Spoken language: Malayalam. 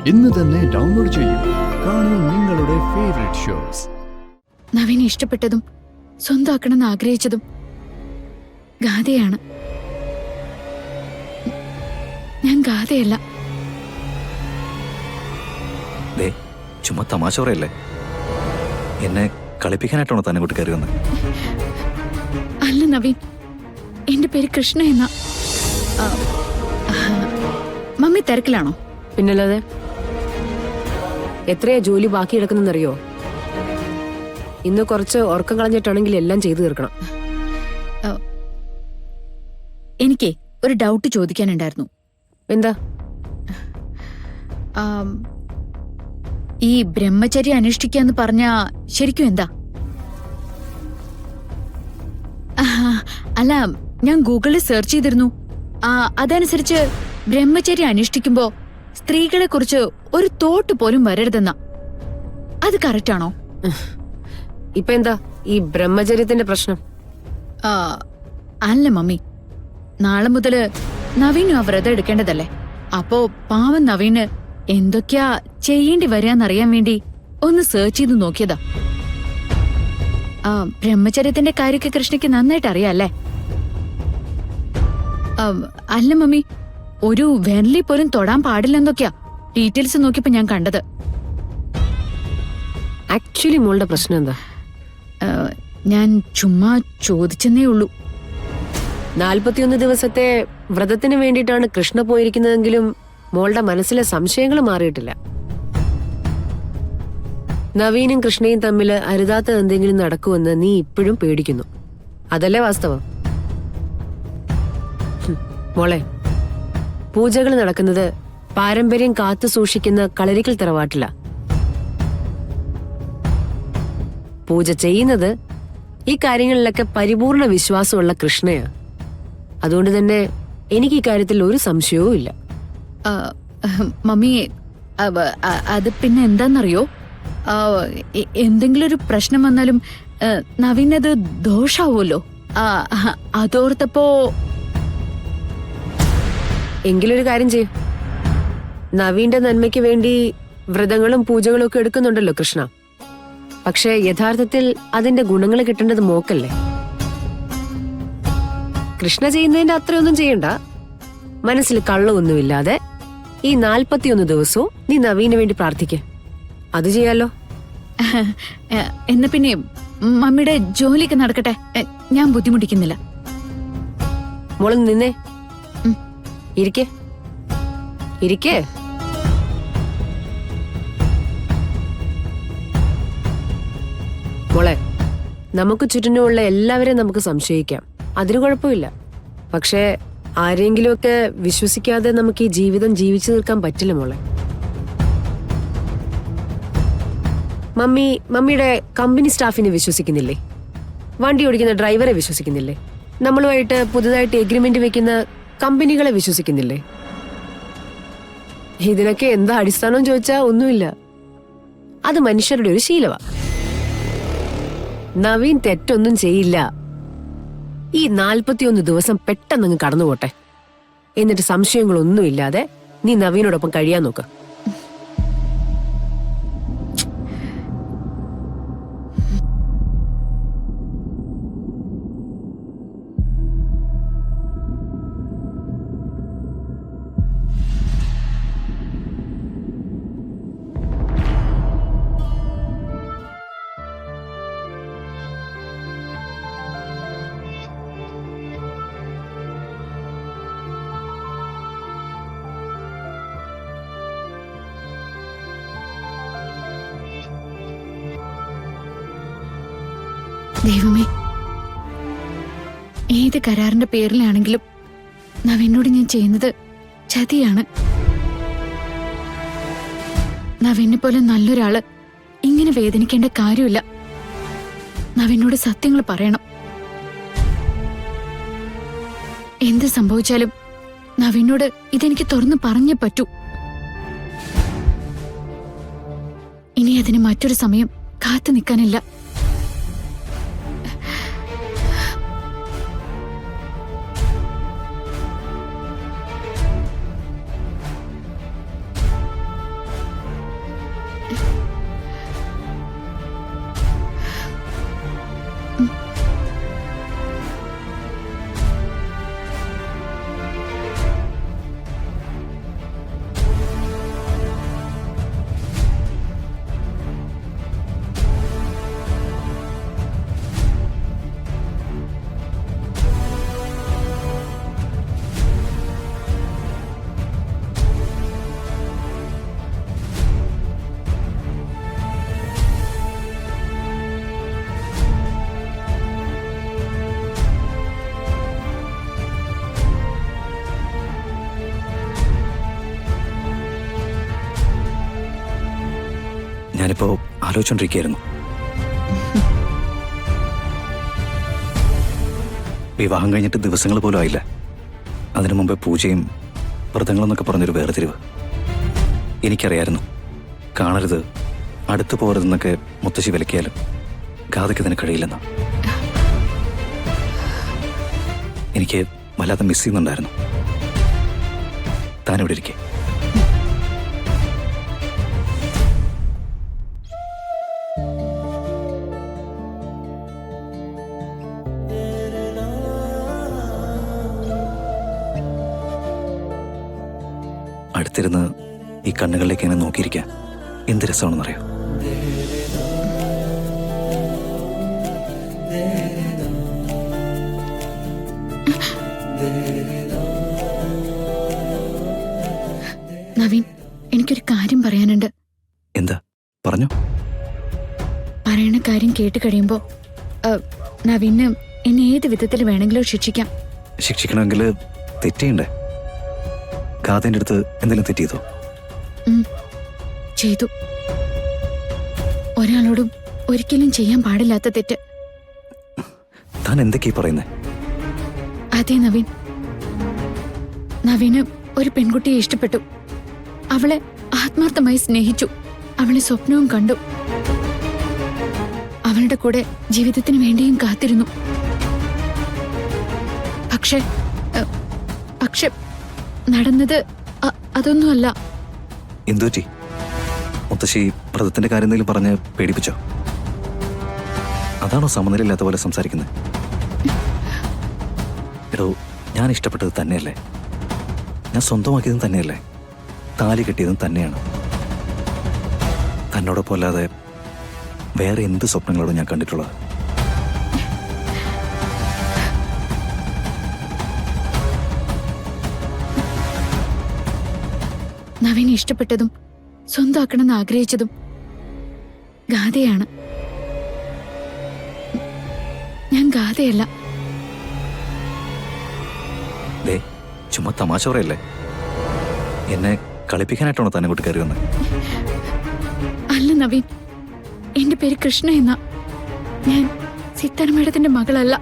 ഇന്ന് തന്നെ ഡൗൺലോഡ് ചെയ്യൂ. കാണൂ നിങ്ങളുടെ ഫേവറേറ്റ് ഷോസ്. നവീനെ ഇഷ്ടപ്പെട്ടതും സ്വന്തമാക്കണമെന്ന് ആഗ്രഹിച്ചതും ഗാഥയാണ്. ഞാൻ ഗാഥയല്ല. ചുമ്മാ തമാശ പറയല്ലേ? എന്നെ കളിപ്പിക്കാനായിട്ടാണോ തന്നെ കൂട്ടി കയറി വന്നത്? അല്ല നവീൻ, എന്റെ പേര് കൃഷ്ണ എന്ന. മമ്മി തിരക്കിലാണോ? പിന്നല്ലാതെ. എത്രയാ ജോലി ബാക്കി കിടക്കുന്നറിയോ? ഇന്ന് കുറച്ച് ഉറക്കം കളഞ്ഞിട്ടാണെങ്കിൽ എല്ലാം ചെയ്തു തീർക്കണം. എനിക്കേ ഒരു ഡൗട്ട് ചോദിക്കാനുണ്ടായിരുന്നു. എന്താ? ഈ ബ്രഹ്മചര്യം അനുഷ്ഠിക്കാന്ന് പറഞ്ഞ ശരിക്കും എന്താ? അല്ല, ഞാൻ ഗൂഗിളിൽ സെർച്ച് ചെയ്തിരുന്നു. അതനുസരിച്ച് ബ്രഹ്മചര്യം അനുഷ്ഠിക്കുമ്പോ സ്ത്രീകളെ കുറിച്ച് ഒരു തോട്ട് പോലും വരരുതെന്ന. അത് കറക്റ്റ് ആണോ? ഇപ്പൊ എന്താ ഈ ബ്രഹ്മചര്യത്തിന്റെ പ്രശ്നം? അല്ല മമ്മി, നാളെ മുതല് നവീനും ആ വ്രതം എടുക്കേണ്ടതല്ലേ? അപ്പോ പാവം നവീന് എന്തൊക്കെയാ ചെയ്യേണ്ടി വരാന്നറിയാൻ വേണ്ടി ഒന്ന് സെർച്ച് ചെയ്ത് നോക്കിയതാ. ബ്രഹ്മചര്യത്തിന്റെ കാര്യമൊക്കെ കൃഷ്ണയ്ക്ക് നന്നായിട്ട് അറിയാല്ലേ? അല്ല മമ്മി, ഒരു വെനലി പോലും തൊടാൻ പാടില്ലെന്നൊക്കെയാ ഡീറ്റെയിൽസ് നോക്കിയപ്പോ ഞാൻ കണ്ടത്. ആക്ച്വലി മോളുടെ പ്രശ്നം എന്താ? ഞാൻ ചുമ്മാ ചോദിച്ചെന്നേ ഉള്ളൂ. 41 ദിവസത്തെ വ്രതത്തിന് വേണ്ടിയിട്ടാണ് കൃഷ്ണ പോയിരിക്കുന്നതെങ്കിലും മോളുടെ മനസ്സിലെ സംശയങ്ങൾ മാറിയിട്ടില്ല. നവീനും കൃഷ്ണയും തമ്മിൽ അരുതാത്ത എന്തെങ്കിലും നടക്കുമെന്ന് നീ ഇപ്പോഴും പേടിക്കുന്നു. അതല്ലേ വാസ്തവം? മോളെ, പൂജകൾ നടക്കുന്നത് പാരമ്പര്യം കാത്തു സൂക്ഷിക്കുന്ന കളരിക്കൽ തറവാട്ടില. പൂജ ചെയ്യുന്നത് ഈ കാര്യങ്ങളിലൊക്കെ പരിപൂർണ വിശ്വാസമുള്ള കൃഷ്ണയാ. അതുകൊണ്ട് തന്നെ എനിക്ക് ഈ കാര്യത്തിൽ ഒരു സംശയവും ഇല്ല. മമ്മി, അത് പിന്നെ എന്താന്നറിയോ, എന്തെങ്കിലും ഒരു പ്രശ്നം വന്നാലും നവീനത് ദോഷാവുമല്ലോ. അതോർത്തപ്പോ. എങ്കിലൊരു കാര്യം ചെയ്യും, നവീന്റെ നന്മയ്ക്ക് വേണ്ടി വ്രതങ്ങളും പൂജകളും ഒക്കെ എടുക്കുന്നുണ്ടല്ലോ കൃഷ്ണ. പക്ഷെ യഥാർത്ഥത്തിൽ അതിന്റെ ഗുണങ്ങൾ കിട്ടേണ്ടത് മോക്കല്ലേ? കൃഷ്ണ ചെയ്യുന്നതിന്റെ അത്രയൊന്നും ചെയ്യണ്ട. മനസ്സിൽ കള്ളമൊന്നുമില്ലാതെ ഈ 41 ദിവസവും നീ നവീന് വേണ്ടി പ്രാർത്ഥിക്ക. അത് ചെയ്യാലോ. എന്നാ പിന്നെ മമ്മിയുടെ ജോലിയൊക്കെ നടക്കട്ടെ, ഞാൻ ബുദ്ധിമുട്ടിക്കുന്നില്ല. മോള് നിന്നേ, ഇരിക്കേ ഇരിക്കേ. മോളെ, നമുക്ക് ചുറ്റിനുമുള്ള എല്ലാവരെയും നമുക്ക് സംശയിക്കാം, അതിന് കുഴപ്പമില്ല. പക്ഷേ ആരെങ്കിലുമൊക്കെ വിശ്വസിക്കാതെ നമുക്ക് ഈ ജീവിതം ജീവിച്ചു തീർക്കാൻ പറ്റില്ല മോളെ. മമ്മിയുടെ കമ്പനി സ്റ്റാഫിനെ വിശ്വസിക്കുന്നില്ലേ? വണ്ടി ഓടിക്കുന്ന ഡ്രൈവറെ വിശ്വസിക്കുന്നില്ലേ? നമ്മളുമായിട്ട് പുതുതായിട്ട് എഗ്രിമെന്റ് വെക്കുന്ന കമ്പനികളെ വിശ്വസിക്കുന്നില്ലേ? ഇതിനൊക്കെ എന്താ അടിസ്ഥാനം ചോദിച്ചാ ഒന്നുമില്ല. അത് മനുഷ്യരുടെ ഒരു ശീലമാ. നവീൻ തെറ്റൊന്നും ചെയ്യില്ല. ഈ 41 ദിവസം പെട്ടെന്നങ്ങ് കടന്നുപോട്ടെ. എന്നിട്ട് സംശയങ്ങളൊന്നുമില്ലാതെ നീ നവീനോടൊപ്പം കഴിയാൻ നോക്ക്. ദൈവമേ, ഏത് കരാറിന്റെ പേരിലാണെങ്കിലും നവീനോട് ഞാൻ ചെയ്യുന്നത് ചതിയാണ്. നവീനെ പോലെ നല്ലൊരാള് ഇങ്ങനെ വേദനിക്കേണ്ട കാര്യമില്ല. നവീനോട് സത്യങ്ങൾ പറയണം. എന്ത് സംഭവിച്ചാലും നവീനോട് ഇതെനിക്ക് തുറന്നു പറഞ്ഞേ പറ്റൂ. ഇനി അതിന് മറ്റൊരു സമയം കാത്തു നിൽക്കാനില്ല. ഞാനിപ്പോ ആലോചിച്ചോണ്ടിരിക്കുകയായിരുന്നു. വിവാഹം കഴിഞ്ഞിട്ട് ദിവസങ്ങൾ പോലും ആയില്ല, അതിനു മുമ്പേ പൂജയും വ്രതങ്ങളെന്നൊക്കെ പറഞ്ഞൊരു വേർതിരിവ്. എനിക്കറിയായിരുന്നു കാണരുത്, അടുത്തു പോകരുതെന്നൊക്കെ മുത്തശ്ശി വിലക്കിയാലും ഗാഥയ്ക്ക് അതിന് കഴിയില്ലെന്ന്. എനിക്ക് വല്ലാതെ മിസ് ചെയ്യുന്നുണ്ടായിരുന്നു. താനിവിടെ ഇരിക്കെ. അടുത്തിരുന്ന് ഈ കണ്ണുകളിലേക്ക് എന്നെ നോക്കിയിരിക്കാൻ എന്ത് രസമാണെന്നറിയോ? നവീൻ, എനിക്കൊരു കാര്യം പറയാനുണ്ട്. എന്താ? പറഞ്ഞു. പറയണ കാര്യം കേട്ട് കഴിയുമ്പോ നവീന് എന്നെ ഏത് വിധത്തിൽ വേണമെങ്കിലും ശിക്ഷിക്കാം. ശിക്ഷിക്കണമെങ്കിൽ തെറ്റിയുണ്ടേ. ഗാഥേൻ്റെ അടുത്ത് എന്തെങ്കിലും തെറ്റിയതോ? ചെയ്തു. ഒരാളോടും ഒരിക്കലും ചെയ്യാൻ പാടില്ലാത്ത തെറ്റ്. താൻ എന്തൊക്കെയാ പറയുന്നേ? അതെ നവീൻ, നവീന് ഒരു പെൺകുട്ടിയെ ഇഷ്ടപ്പെട്ടു. അവളെ ആത്മാർത്ഥമായി സ്നേഹിച്ചു. അവളെ സ്വപ്നവും കണ്ടു. അവളുടെ കൂടെ ജീവിതത്തിന് വേണ്ടിയും കാത്തിരുന്നു. പക്ഷെ നടന്നത് അതൊന്നുമല്ല. എന്തുപറ്റി? മുത്തശ്ശി വ്രതത്തിന്റെ കാര്യം എന്തെങ്കിലും പറഞ്ഞ് പേടിപ്പിച്ചോ? അതാണോ സമനിലയില്ലാത്ത പോലെ സംസാരിക്കുന്നത്? എടോ, ഞാൻ ഇഷ്ടപ്പെട്ടത് തന്നെയല്ലേ, ഞാൻ സ്വന്തമാക്കിയതും തന്നെയല്ലേ, താലി കെട്ടിയതും തന്നെയാണ്. തന്നോടൊപ്പം അല്ലാതെ വേറെ എന്ത് സ്വപ്നങ്ങളോടും ഞാൻ കണ്ടിട്ടുള്ളത്? നവീനെ ഇഷ്ടപ്പെട്ടതും സ്വന്തമാക്കണമെന്ന് ആഗ്രഹിച്ചതും ഗാഥയാണ്. ഞാൻ ഗാഥയല്ല. ദേ, ചുമ്മാ തമാശ പറയല്ലേ? എന്നെ കളിപ്പിക്കാനായിട്ടാണോ തന്നെ കൂട്ടി കയറി വന്നത്? അല്ല നവീൻ, എന്റെ പേര് കൃഷ്ണ എന്നാ. ഞാൻ സിത്താര മേഡത്തിന്റെ മകളല്ല.